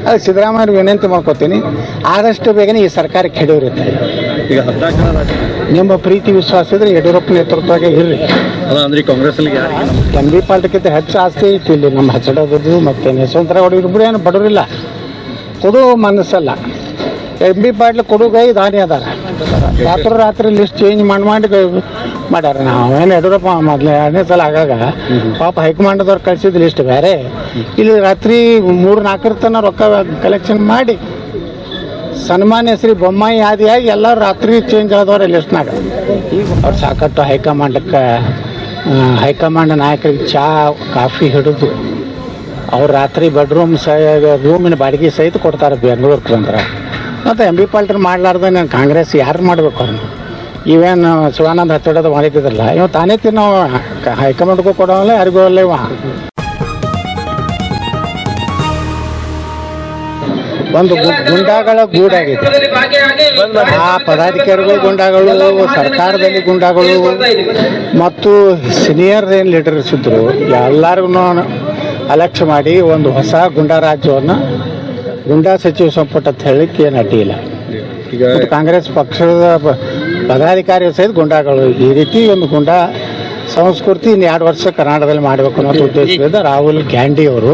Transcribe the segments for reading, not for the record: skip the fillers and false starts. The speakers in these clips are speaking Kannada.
ಅದು ಸಿದ್ದರಾಮಯ್ಯ ವಿನಂತಿ ಮಾಡ್ಕೋತೀನಿ, ಆದಷ್ಟು ಬೇಗನೆ ಈ ಸರ್ಕಾರಕ್ಕೆ ಹಿಡಿಯೋರಿರ್ತಾರೆ. ಈಗ 14 ಜನ ನಿಮ್ಮ ಪ್ರೀತಿ ವಿಶ್ವಾಸ ಇದ್ರೆ ಯಡಿಯೂರಪ್ಪ ನೇತೃತ್ವದಾಗ ಇರ್ರಿ. ಅಲ್ಲ ಅಂದ್ರೆ ಕಾಂಗ್ರೆಸ್ನಲ್ಲಿ ಯಾರಿಗೆ ಎಂ ಬಿ ಪಾಲ್ಟಿಕ್ಕಿಂತ ಹೆಚ್ಚು ಆಸ್ತಿ ಐತಿ ಇಲ್ಲಿ ನಮ್ಮ ಹಚ್ಚಡೋದು. ಮತ್ತು ಯಶವಂತರಾವ್ ಇಬ್ಬರು ಏನು ಬಡವರಿಲ್ಲ, ಕೊಡು ಮನಸ್ಸಲ್ಲ. ಎಂ ಬಿ ಪಾಟ್ಲು ಕೊಡುಗೈ ದಾನಿ ಅದಾರ. ರಾತ್ರಿ ಲಿಸ್ಟ್ ಚೇಂಜ್ ಮಾಡಿ ಮಾಡ್ಯಾರ. ನಾವೇನು ಯಡಿಯೂರಪ್ಪ ಮೊದಲೇ 2ನೇ ಸಲ ಆಗಾಗ ಪಾಪ ಹೈಕಮಾಂಡದವ್ರು ಕಳಿಸಿದ ಲಿಸ್ಟ್ ಬೇರೆ. ಇಲ್ಲಿ ರಾತ್ರಿ 3-4 ತನಕ ರೊಕ್ಕ ಕಲೆಕ್ಷನ್ ಮಾಡಿ ಸನ್ಮಾನ್ಯ ಶ್ರೀ ಬೊಮ್ಮಾಯಿ ಆದಿಯಾಗಿ ಎಲ್ಲರೂ ರಾತ್ರಿ ಚೇಂಜ್ ಆದವ್ರೆ ಲಿಸ್ಟ್ನಾಗ. ಈಗ ಅವ್ರು ಸಾಕಷ್ಟು ಹೈಕಮಾಂಡ್ ನಾಯಕರಿಗೆ ಚಹಾ ಕಾಫಿ ಹಿಡಿದು ಅವ್ರು ರಾತ್ರಿ ರೂಮಿನ ಬಾಡಿಗೆ ಸಹಿತ ಕೊಡ್ತಾರೆ ಬೆಂಗಳೂರಿಗೆ ಬಂದ್ರೆ. ಮತ್ತು ಎಂ ಬಿ ಪಾಲ್ಟರ್ ಮಾಡಲಾರ್ದ ನಾನು ಕಾಂಗ್ರೆಸ್ ಯಾರು ಮಾಡಬೇಕು ಅವ್ರನ್ನ? ಇವೇನು ಶಿವಾನಂದ ಹತ್ತಿಡೋದು ಮಾಡಿದ್ದಿದ್ರಲ್ಲ, ಇವ್ ತಾನೇ ತಿನ್ನೋ ಹೈಕಮಾಂಡ್ಗೂ ಕೊಡೋಲ್ಲ, ಯಾರಿಗೂ ಅಲ್ಲ. ಇವ ಒಂದು ಗುಂಡಾಗಳ ಗೂಡಾಗಿದೆ. ಆ ಪದಾಧಿಕಾರಿಗಳು ಗುಂಡಾಗಳು, ಸರ್ಕಾರದಲ್ಲಿ ಗುಂಡಾಗಳು ಮತ್ತು ಸೀನಿಯರ್ ಏನು ಲೀಡರ್ಸ್ ಇದ್ದರು ಎಲ್ಲರಿಗೂ ಅಲಕ್ಷ್ಯ ಮಾಡಿ ಒಂದು ಹೊಸ ಗುಂಡಾ ರಾಜ್ಯವನ್ನು ಗುಂಡಾ ಸಚಿವ ಸಂಪುಟ ಅಂತ ಹೇಳಲಿಕ್ಕೆ ಏನು ಅಡ್ಡಿ ಇಲ್ಲ. ಈಗ ಕಾಂಗ್ರೆಸ್ ಪಕ್ಷದ ಪದಾಧಿಕಾರಿ ಸಹಿತ ಗುಂಡಾಗಳು. ಈ ರೀತಿ ಒಂದು ಗುಂಡಾ ಸಂಸ್ಕೃತಿ ಇನ್ನು 2 ವರ್ಷ ಕರ್ನಾಟಕದಲ್ಲಿ ಮಾಡಬೇಕು ಅನ್ನೋ ಉದ್ದೇಶದಿಂದ ರಾಹುಲ್ ಗಾಂಧಿ ಅವರು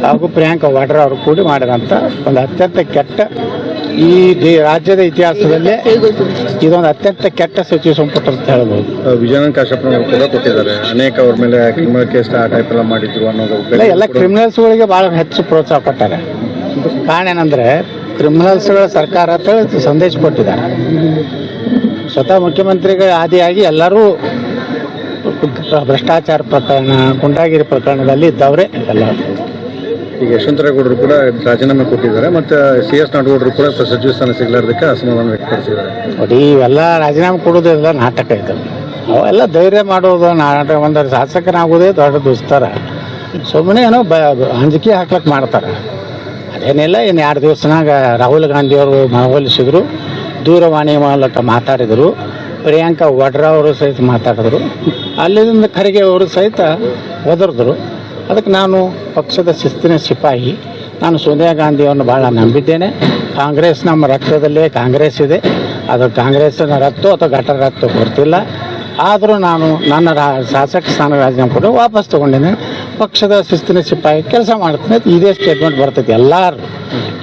ಹಾಗೂ ಪ್ರಿಯಾಂಕಾ ವಾಡ್ರಾ ಅವರು ಕೂಡಿ ಮಾಡಿದಂಥ ಒಂದು ಅತ್ಯಂತ ಕೆಟ್ಟ, ಈ ರಾಜ್ಯದ ಇತಿಹಾಸದಲ್ಲೇ ಇದೊಂದು ಅತ್ಯಂತ ಕೆಟ್ಟ ಸಚಿವ ಸಂಪುಟ ಅಂತ ಹೇಳ್ಬೋದು. ವಿಜಯಾನಂದ ಕಾಶ್ಯಪ್ನವರು ಕೂಡ ಕೊಟ್ಟಿದ್ದಾರೆ. ಅನೇಕ ಅವ್ರ ಮೇಲೆ ಕ್ರಿಮಿನಲ್ ಕೇಸ್ ಆ ಟೈಪ್ ಎಲ್ಲ ಮಾಡಿದ್ರು ಅನ್ನೋದು. ಎಲ್ಲ ಕ್ರಿಮಿನಲ್ಸ್ಗಳಿಗೆ ಭಾಳ ಹೆಚ್ಚು ಪ್ರೋತ್ಸಾಹ ಕೊಟ್ಟಾರೆ. ಕಾರಣ ಏನಂದರೆ ಕ್ರಿಮಿನಲ್ಸ್ಗಳ ಸರ್ಕಾರ ಅಂತ ಸಂದೇಶ ಕೊಟ್ಟಿದ್ದಾರೆ. ಸ್ವತಃ ಮುಖ್ಯಮಂತ್ರಿಗಳ ಆದಿಯಾಗಿ ಎಲ್ಲರೂ ಭ್ರಷ್ಟಾಚಾರ ಪ್ರಕರಣ, ಗುಂಡಾಗಿರಿ ಪ್ರಕರಣದಲ್ಲಿ ಇದ್ದವರೇ ಎಲ್ಲ. ಈಗ ಯಶವಂತರಾಗೌಡರು ಕೂಡ ರಾಜೀನಾಮೆ ಕೊಟ್ಟಿದ್ದಾರೆ ಮತ್ತು CS ನಾಡಗೌಡರು ಕೂಡ ಸಚಿವ ಸ್ಥಾನ ಸಿಗಲಾರ್ದಕ್ಕೆ ಅಸಮಾಧಾನ ವ್ಯಕ್ತಪಡಿಸಿದ್ದಾರೆ. ನೋಡಿ, ಇವೆಲ್ಲ ರಾಜೀನಾಮೆ ಕೊಡೋದೆಲ್ಲ ನಾಟಕ ಇದೆ. ಅವೆಲ್ಲ ಧೈರ್ಯ ಮಾಡೋದು ನಾಟಕ. ಒಂದು ಶಾಸಕನಾಗೋದೇ ದೊಡ್ಡ ದುಸ್ತರ. ಸುಮ್ಮನೆ ಏನೋ ಅಂಜಿಕೆ ಹಾಕ್ಲಕ್ಕೆ ಮಾಡ್ತಾರೆ. ಅದೇನಿಲ್ಲ. ಇನ್ನು 2 ದಿವಸನಾಗ ರಾಹುಲ್ ಗಾಂಧಿಯವರು ಮನವೊಲಿಸಿದ್ರು, ದೂರವಾಣಿ ಮೂಲಕ ಮಾತಾಡಿದರು. ಪ್ರಿಯಾಂಕಾ ವಾಡ್ರಾ ಅವರು ಸಹಿತ ಮಾತಾಡಿದ್ರು. ಅಲ್ಲಿಂದ ಖರ್ಗೆ ಅವರು ಸಹಿತ ಒದರಿದ್ರು. ಅದಕ್ಕೆ ನಾನು ಪಕ್ಷದ ಶಿಸ್ತಿನ ಸಿಪಾಯಿ. ನಾನು ಸೋನಿಯಾ ಗಾಂಧಿಯನ್ನು ಭಾಳ ನಂಬಿದ್ದೇನೆ. ಕಾಂಗ್ರೆಸ್ ನಮ್ಮ ರಕ್ತದಲ್ಲೇ ಕಾಂಗ್ರೆಸ್ ಇದೆ. ಅದು ಕಾಂಗ್ರೆಸ್ಸಿನ ರಕ್ತ ಅಥವಾ ಘಟರ ರಕ್ತ ಗೊತ್ತಿಲ್ಲ. ಆದರೂ ನಾನು ನನ್ನ ಶಾಸಕ ಸ್ಥಾನ ರಾಜೀನಾಮೆ ಕೊಟ್ಟು ವಾಪಸ್ ತೊಗೊಂಡಿದ್ದೇನೆ. ಪಕ್ಷದ ಶಿಸ್ತಿನ ಸಿಪಾಯಿ ಕೆಲಸ ಮಾಡ್ತೀನಿ. ಇದೇ ಸ್ಟೇಟ್ಮೆಂಟ್ ಬರ್ತೈತಿ.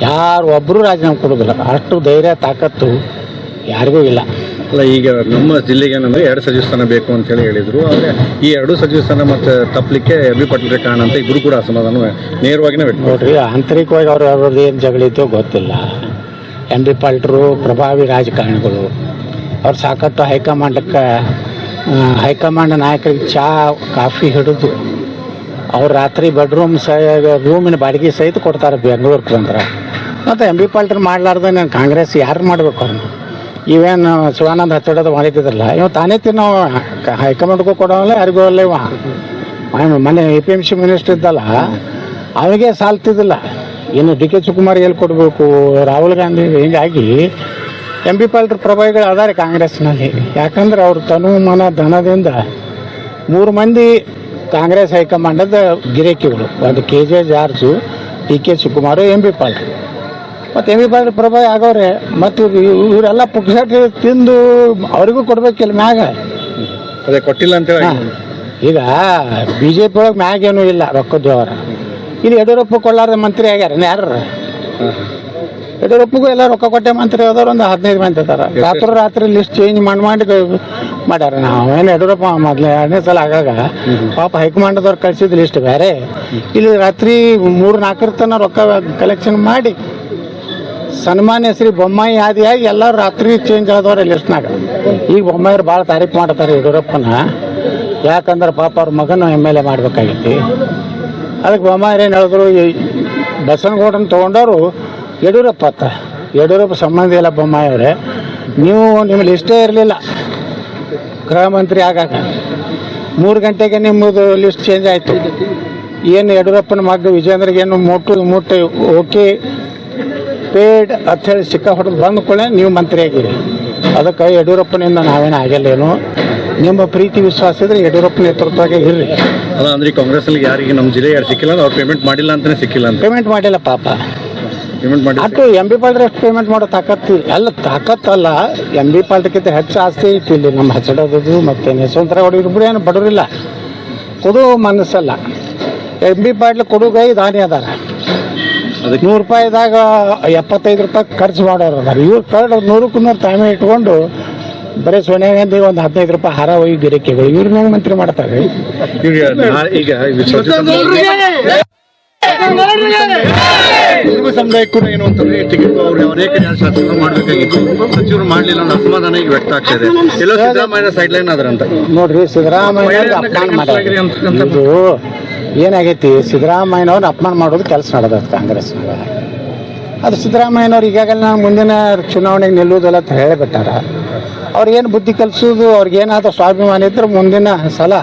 ಯಾರು ಒಬ್ಬರು ರಾಜೀನಾಮೆ ಕೊಡೋದಿಲ್ಲ. ಅಷ್ಟು ಧೈರ್ಯ ತಾಕತ್ತು ಯಾರಿಗೂ ಇಲ್ಲ. ಅಲ್ಲ, ಈಗ ನಮ್ಮ ಜಿಲ್ಲೆಗೆ ಏನಂದರೆ 2 ಸಚಿವ ಸ್ಥಾನ ಬೇಕು ಅಂತೇಳಿ ಹೇಳಿದರು. ಆದರೆ ಈ 2 ಸಚಿವ ಸ್ಥಾನ ಮತ್ತು ತಪ್ಪಲಿಕ್ಕೆ ಎಂ ಬಿ ಪಾಟೀಲ್ ಕಾರಣ ಅಂತ ಇಬ್ಬರು ಕೂಡ ಅಸಮಾಧಾನ ನೇರವಾಗಿಯೇ ವ್ಯಕ್ತ. ನೋಡ್ರಿ, ಆಂತರಿಕವಾಗಿ ಅವ್ರವ್ರದ್ದು ಏನು ಜಗಳಿದ್ದೋ ಗೊತ್ತಿಲ್ಲ. ಎಂ ಬಿ ಪಾಲ್ಟರು ಪ್ರಭಾವಿ ರಾಜಕಾರಣಿಗಳು. ಅವ್ರು ಸಾಕಷ್ಟು ಹೈಕಮಾಂಡ್ ನಾಯಕರಿಗೆ ಚಹಾ ಕಾಫಿ ಹಿಡಿದು ಅವ್ರು ರಾತ್ರಿ ರೂಮಿನ ಬಾಡಿಗೆ ಸಹಿತ ಕೊಡ್ತಾರೆ ಬೆಂಗಳೂರಿಗೆ ಬಂದ್ರೆ. ಮತ್ತು ಎಂ ಬಿ ಪಾಲ್ಟರ್ ಮಾಡಲಾರ್ದ ನಾನು ಕಾಂಗ್ರೆಸ್ ಯಾರು ಮಾಡಬೇಕು ಅವ್ರನ್ನ? ಇವೇನು ಶಿವಾನಂದ ಹತ್ತಿಡೋದು ಮಾಡಿದ್ದಿದ್ರಲ್ಲ, ಇವ್ ತಾನೇ ತಿನ್ನೋ ಹೈಕಮಾಂಡ್ಗೂ ಕೊಡೋಲ್ಲ, ಯಾರಿಗೂ ಅಲ್ಲ. ಇವ ಮೊನ್ನೆ APMC ಮಿನಿಸ್ಟರ್ ಇದ್ದಲ್ಲ, ಅವಾಗೆ ಸಾಲ್ತಿದ್ದಿಲ್ಲ. ಇನ್ನು DK ಶಿವಕುಮಾರ್ ಎಲ್ಲಿ ಕೊಡಬೇಕು, ರಾಹುಲ್ ಗಾಂಧಿ. ಹೀಗಾಗಿ ಎಂ ಬಿ ಪಾಲ್ಟರ್ ಪ್ರಭಾವಿಗಳು ಅದಾರೆ ಕಾಂಗ್ರೆಸ್ನಲ್ಲಿ. ಯಾಕಂದ್ರೆ ಅವ್ರ ತನು ಮನ ಧನದಿಂದ 3 ಮಂದಿ ಕಾಂಗ್ರೆಸ್ ಹೈಕಮಾಂಡದ ಗಿರಾಕಿಗಳು. ಒಂದು KJ George, DK Shivakumar, M B ಪಾಲ್ಟರ್. ಮತ್ತು ಎಂ ಬಿ ಪಾಲ್ಟರ್ ಪ್ರಭಾವಿ ಆಗವ್ರೆ. ಮತ್ತು ಇವರೆಲ್ಲ ಪುಕ್ಸಟ್ ತಿಂದು ಅವರಿಗೂ ಕೊಡ್ಬೇಕಿಲ್ಲ ಮ್ಯಾಗ. ಅದೇ ಕೊಟ್ಟಿಲ್ಲ ಅಂತೇಳಿ. ಈಗ BJP ಒಳಗೆ ಮ್ಯಾಗ ಏನೂ ಇಲ್ಲ ರೊಕ್ಕದ ವ್ಯವಹಾರ. ಇಲ್ಲಿ ಯಡಿಯೂರಪ್ಪ ಕೊಳ್ಳಾರ್ದ ಮಂತ್ರಿ ಆಗ್ಯಾರ ಯಾರು? ಯಡಿಯೂರಪ್ಪಗೂ ಎಲ್ಲ ರೊಕ್ಕ ಕೊಟ್ಟೆ ಮಂತ್ರಿ ಆದವ್ರು ಒಂದು 15 ಮಂದಿ ಇದ್ದಾರೆ. ರಾತ್ರಿ ಲಿಸ್ಟ್ ಚೇಂಜ್ ಮಾಡಿ ಮಾಡ್ಯಾರ. ನಾವೇನು ಯಡಿಯೂರಪ್ಪ ಮೊದಲೇ 2ನೇ ಸಲ ಆಗಾಗ ಪಾಪ ಹೈಕಮಾಂಡದವ್ರು ಕಳಿಸಿದ ಲಿಸ್ಟ್ ಬೇರೆ. ಇಲ್ಲಿ ರಾತ್ರಿ 3-4 ತನಕ ರೊಕ್ಕ ಕಲೆಕ್ಷನ್ ಮಾಡಿ ಸನ್ಮಾನ್ಯ ಶ್ರೀ ಬೊಮ್ಮಾಯಿ ಆದಿಯಾಗಿ ಎಲ್ಲರೂ ರಾತ್ರಿ ಚೇಂಜ್ ಆದವ್ರೆ ಲಿಸ್ಟ್ನಾಗ. ಈಗ ಬೊಮ್ಮಾಯಿರು ಭಾಳ ತಾರೀಫ್ ಮಾಡ್ತಾರೆ ಯಡಿಯೂರಪ್ಪನ. ಯಾಕಂದ್ರೆ ಪಾಪ ಅವ್ರ ಮಗನ MLA ಮಾಡಬೇಕಾಗಿತ್ತು. ಅದಕ್ಕೆ ಬೊಮ್ಮಾಯಿರು ಏನು ಹೇಳಿದ್ರು, ಬಸವನಗೌಡನ ತೊಗೊಂಡವರು ಯಡಿಯೂರಪ್ಪ ಹತ್ರ. ಯಡಿಯೂರಪ್ಪ ಸಂಬಂಧ ಇಲ್ಲ ಬೊಮ್ಮಾಯಿ ಅವರೇ. ನೀವು ನಿಮ್ಮ ಲಿಸ್ಟೇ ಇರಲಿಲ್ಲ ಗೃಹ ಮಂತ್ರಿ ಆಗಾಗ. 3 ಗಂಟೆಗೆ ನಿಮ್ಮದು ಲಿಸ್ಟ್ ಚೇಂಜ್ ಆಯಿತು. ಏನು ಯಡಿಯೂರಪ್ಪನ ಮಗ ವಿಜೇಂದ್ರಗೇನು ಮುಟ್ಟು ಓಕೆ ಪೇಡ್ ಅಂತ ಹೇಳಿ ಸಿಕ್ಕ ಹೊಡೆದು ಬಂದ್ಕೊಳ್ಳೆ ನೀವು ಮಂತ್ರಿ ಆಗಿರಿ. ಅದಕ್ಕೆ ಯಡಿಯೂರಪ್ಪನಿಂದ ನಾವೇನು ಆಗಿಲ್ಲೇನು. ನಿಮ್ಮ ಪ್ರೀತಿ ವಿಶ್ವಾಸ ಇದ್ರೆ ಯಡಿಯೂರಪ್ಪ ನೇತೃತ್ವದಾಗ ಇರ್ರಿ. ಅಲ್ಲ ಅಂದ್ರೆ ಕಾಂಗ್ರೆಸ್ನಲ್ಲಿ ಯಾರಿಗೆ ನಮ್ಮ ಜಿಲ್ಲೆ ಯಾರು ಸಿಕ್ಕಿಲ್ಲ, ಅವ್ರು ಪೇಮೆಂಟ್ ಮಾಡಿಲ್ಲ ಅಂತಲೇ ಸಿಕ್ಕಿಲ್ಲ ಅಂತ. ಪೇಮೆಂಟ್ ಮಾಡಿಲ್ಲ ಪಾಪ. ಪೇಮೆಂಟ್ ಮಾಡಿ ಅಷ್ಟು MB ಪಾಲ್ಟ್ರಿ ಅಷ್ಟು ಪೇಮೆಂಟ್ ಮಾಡೋ ತಾಕತ್ತು ಎಲ್ಲ ತಾಕತ್ತಲ್ಲ. MB ಪಾಲ್ಟ್ರಿಗಿಂತ ಹೆಚ್ಚು ಆಸ್ತಿ ಐತಿ ಇಲ್ಲಿ ನಮ್ಮ ಹಚ್ಚಡೋದು ಮತ್ತು ಯಶವಂತರಾವ್ ಇಬ್ಬರು ಏನು ಬಡವರಿಲ್ಲ, ಕೊಡು ಮನಸ್ಸಲ್ಲ. MB ಪಾಟ್ಲಿ ಕೊಡುಗೈ ದಾನಿ ಅದಾರ. ಅದಕ್ಕೆ ₹100ದಾಗ 75 ರೂಪಾಯಿ ಖರ್ಚು ಮಾಡೋರು ಅದಾರ. ಇವ್ರು ಕರ್ಡ್ 100ಕ್ಕೂ 100 ತಾಮೆ ಇಟ್ಕೊಂಡು ಬರೀ ಸೊನ್ನೆಗಂದಿ ಒಂದು 15 ರೂಪಾಯಿ ಹಾರ ಹೋಗಿ ಗಿರಕಿಗಳು ಇವ್ರನ್ನ ಹೆಂಗೆ ಮಂತ್ರಿ ಮಾಡ್ತಾರೆ? ಈಗ ಕುರುಬ ಸಮುದಾಯಕ್ಕೂ ಏನು ಅಂತಂದ್ರೆ ಟಿಕೆಟ್ ಅವ್ರು ಅನೇಕ ಶಾಸಕರು ಮಾಡಬೇಕಾಗಿತ್ತು, ಸಚಿವರು ಮಾಡಲಿಲ್ಲ ಅನ್ನೋ ಅಸಮಾಧಾನ ಈಗ ವ್ಯಕ್ತ ಆಗ್ತಾ ಇದೆ. ಎಲ್ಲೋ ಸಿದ್ದರಾಮಯ್ಯ ಸೈಡ್ ಲೈನ್ ಆದ್ರಂತ ನೋಡ್ರಿ, ಸಿದ್ದರಾಮಯ್ಯ ಅಪಮಾನ ಮಾಡ್ಯಾರ. ಇದು ಏನಾಗೈತಿ, ಸಿದ್ದರಾಮಯ್ಯನವ್ರನ್ನ ಅಪಮಾನ ಮಾಡೋದು ಕೆಲಸ ನಡೆದ ಕಾಂಗ್ರೆಸ್ನಾಗ. ಅದು ಸಿದ್ದರಾಮಯ್ಯನವ್ರು ಈಗಾಗಲೇ ನಾನು ಮುಂದಿನ ಚುನಾವಣೆಗೆ ನಿಲ್ಲುವುದಿಲ್ಲ ಅಂತ ಹೇಳಿಬಿಟ್ಟಾರ. ಅವ್ರಿಗೇನು ಬುದ್ಧಿ ಕಲಿಸೋದು, ಅವ್ರಿಗೇನಾದ್ರೂ ಸ್ವಾಭಿಮಾನ ಇದ್ರೆ ಮುಂದಿನ ಸಲ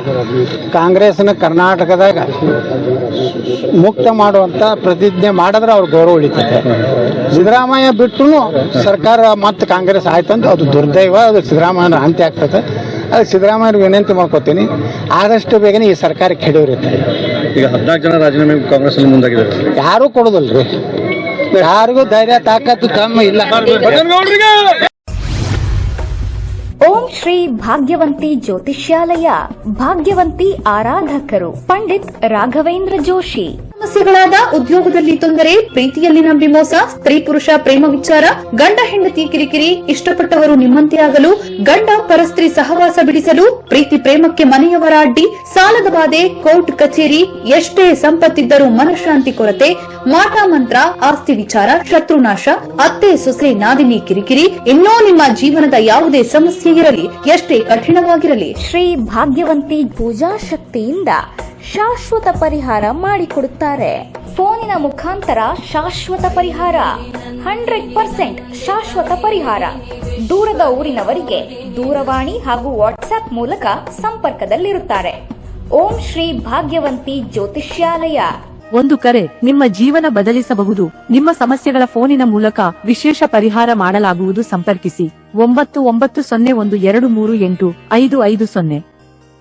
ಕಾಂಗ್ರೆಸ್ನ ಕರ್ನಾಟಕದಾಗ ಮುಕ್ತ ಮಾಡುವಂಥ ಪ್ರತಿಜ್ಞೆ ಮಾಡಿದ್ರೆ ಅವ್ರ ಗೌರವ ಉಳಿತದೆ. ಸಿದ್ದರಾಮಯ್ಯ ಬಿಟ್ಟು ಸರ್ಕಾರ ಮತ್ತು ಕಾಂಗ್ರೆಸ್ ಆಯ್ತಂತ ಅದು ದುರ್ದೈವ, ಅದು ಸಿದ್ದರಾಮಯ್ಯನ ಅಂತ್ಯ ಆಗ್ತದೆ. ಅದು ಸಿದ್ದರಾಮಯ್ಯ ವಿನಂತಿ ಮಾಡ್ಕೋತೀನಿ, ಆದಷ್ಟು ಬೇಗನೆ ಈ ಸರ್ಕಾರ ಕೆಡವಿರುತ್ತೆ. ಈಗ 14 ಜನ ರಾಜೀನಾಮೆ ಕಾಂಗ್ರೆಸ್ ಅಲ್ಲಿ ಮುಂದಾಗಿದ್ದಾರೆ. ಯಾರೂ ಕೊಡೋದಿಲ್ರಿ, ಯಾರಿಗೂ ಧೈರ್ಯ ತಾಕತ್ತು ಕಮ್ಮಿ ಇಲ್ಲ. ಓಂ ಶ್ರೀ ಭಾಗ್ಯವಂತಿ ಜ್ಯೋತಿಷ್ಯಾಲಯ, ಭಾಗ್ಯವಂತಿ ಆರಾಧಕರು ಪಂಡಿತ್ ರಾಘವೇಂದ್ರ ಜೋಶಿ. ಸಮಸ್ಯೆಗಳಾದ ಉದ್ಯೋಗದಲ್ಲಿ ತೊಂದರೆ, ಪ್ರೀತಿಯಲ್ಲಿ ನಂಬಿ ಮೋಸ, ಸ್ತ್ರೀ ಪುರುಷ ಪ್ರೇಮ ವಿಚಾರ, ಗಂಡ ಹೆಂಡತಿ ಕಿರಿಕಿರಿ, ಇಷ್ಟಪಟ್ಟವರು ನಿಮ್ಮಂತೆ ಆಗಲು, ಗಂಡ ಪರಸ್ತ್ರೀ ಸಹವಾಸ ಬಿಡಿಸಲು, ಪ್ರೀತಿ ಪ್ರೇಮಕ್ಕೆ ಮನೆಯವರ ಅಡ್ಡಿ, ಸಾಲದ ಬಾಧೆ, ಕೋರ್ಟ್ ಕಚೇರಿ, ಎಷ್ಟೇ ಸಂಪತ್ತಿದ್ದರೂ ಮನಃಶಾಂತಿ ಕೊರತೆ, ಮಾಟ ಮಂತ್ರ, ಆಸ್ತಿ ವಿಚಾರ, ಶತ್ರುನಾಶ, ಅತ್ತೆ ಸೊಸೆ ನಾದಿನಿ ಕಿರಿಕಿರಿ, ಇನ್ನೂ ನಿಮ್ಮ ಜೀವನದ ಯಾವುದೇ ಸಮಸ್ಯೆ ಇರಲಿ, ಎಷ್ಟೇ ಕಠಿಣವಾಗಿರಲಿ, ಶ್ರೀ ಭಾಗ್ಯವಂತಿ ಪೂಜಾ ಶಕ್ತಿಯಿಂದ ಶಾಶ್ವತ ಪರಿಹಾರ ಮಾಡಿಕೊಡುತ್ತಾರೆ. ಫೋನಿನ ಮುಖಾಂತರ ಶಾಶ್ವತ ಪರಿಹಾರ, 100% ಶಾಶ್ವತ ಪರಿಹಾರ. ದೂರದ ಊರಿನವರಿಗೆ ದೂರವಾಣಿ ಹಾಗೂ ವಾಟ್ಸ್ಆಪ್ ಮೂಲಕ ಸಂಪರ್ಕದಲ್ಲಿರುತ್ತಾರೆ. ಓಂ ಶ್ರೀ ಭಾಗ್ಯವಂತಿ ಜ್ಯೋತಿಷ್ಯಾಲಯ. ಒಂದು ಕರೆ ನಿಮ್ಮ ಜೀವನ ಬದಲಿಸಬಹುದು. ನಿಮ್ಮ ಸಮಸ್ಯೆಗಳ ಫೋನಿನ ಮೂಲಕ ವಿಶೇಷ ಪರಿಹಾರ ಮಾಡಲಾಗುವುದು. ಸಂಪರ್ಕಿಸಿ 9901238550.